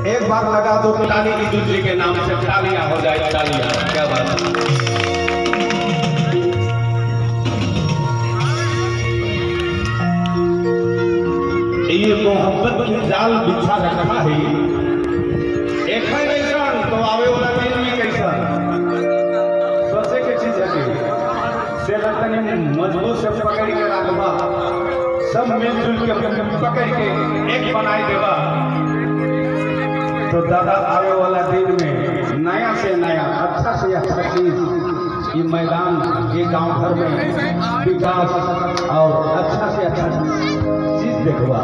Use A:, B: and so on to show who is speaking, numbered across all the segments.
A: एक बार लगा दो तो ताली की दूसरे के नाम से तालियां हो जाए, तालियां। क्या बात है। ये मोहब्बत की जाल बिछा रखा है, एक है कैसा तो आवे वाला दिन में कैसा सोचे के चीज है से लगता मजबूत से पकड़ के रखबा, सब मिलजुल के पकड़ के एक बनाए देवा तो दादा आवे वाला दिन में नया से नया अच्छा से अच्छा चीज ये मैदान ये गांव घर में विकास और अच्छा से अच्छा चीज देखवा।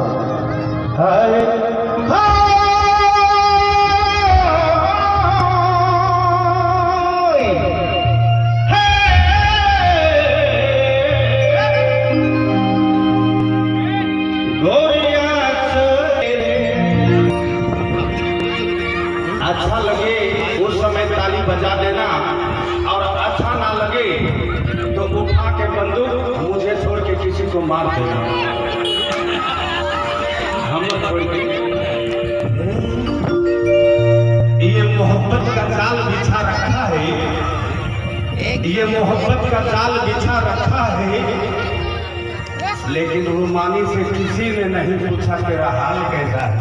A: अच्छा लगे उस समय ताली बजा देना, और अच्छा ना लगे तो उठा के बंदूक मुझे छोड़ के किसी को मार देना। हम छोड़ के ये मोहब्बत का जाल बिछा रखा है, ये मोहब्बत का जाल बिछा रखा है, लेकिन रूमानी से किसी ने नहीं पूछा तेरा हाल कैसा है।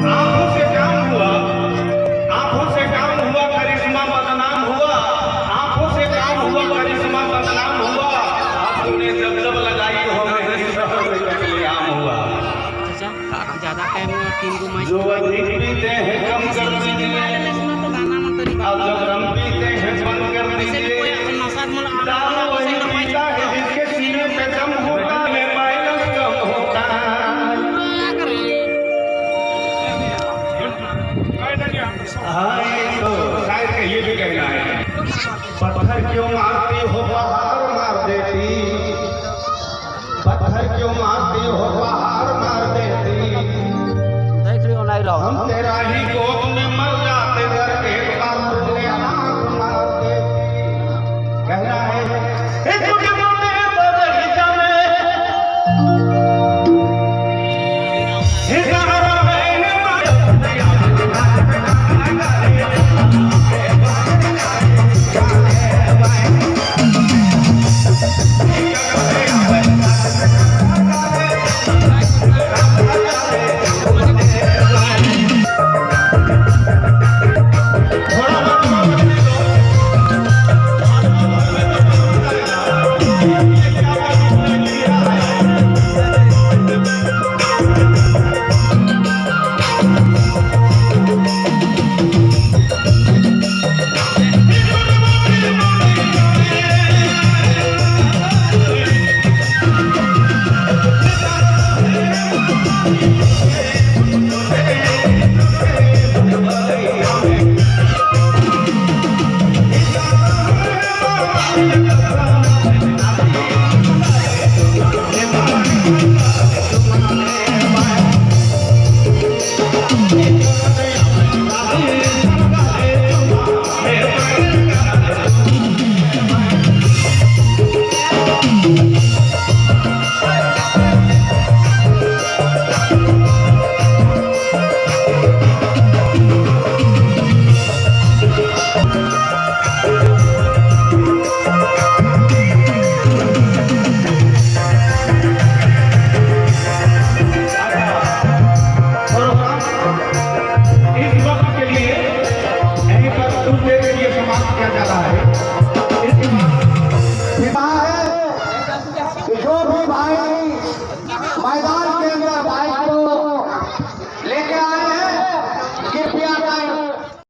A: आंखों से काम हुआ, आंखों से काम हुआ, करिश्मा बदनाम हुआ, आंखों से काम हुआ, करिश्मा बदनाम हुआ, आपने जब जब लगाई हो मेरे शहर में कत्लेआम हुआ।
B: ज्यादा टाइम
A: जो अधिक पीते हैं कम कर दीजिए, अब जब रम पीते हैं बंद कर दीजिए। दारू वही पीता है जिसके सीने पे दम होता है, माइनस कम होता है। हाँ, ये तो शायद ये भी कहना है, पत्थर क्यों मारती हो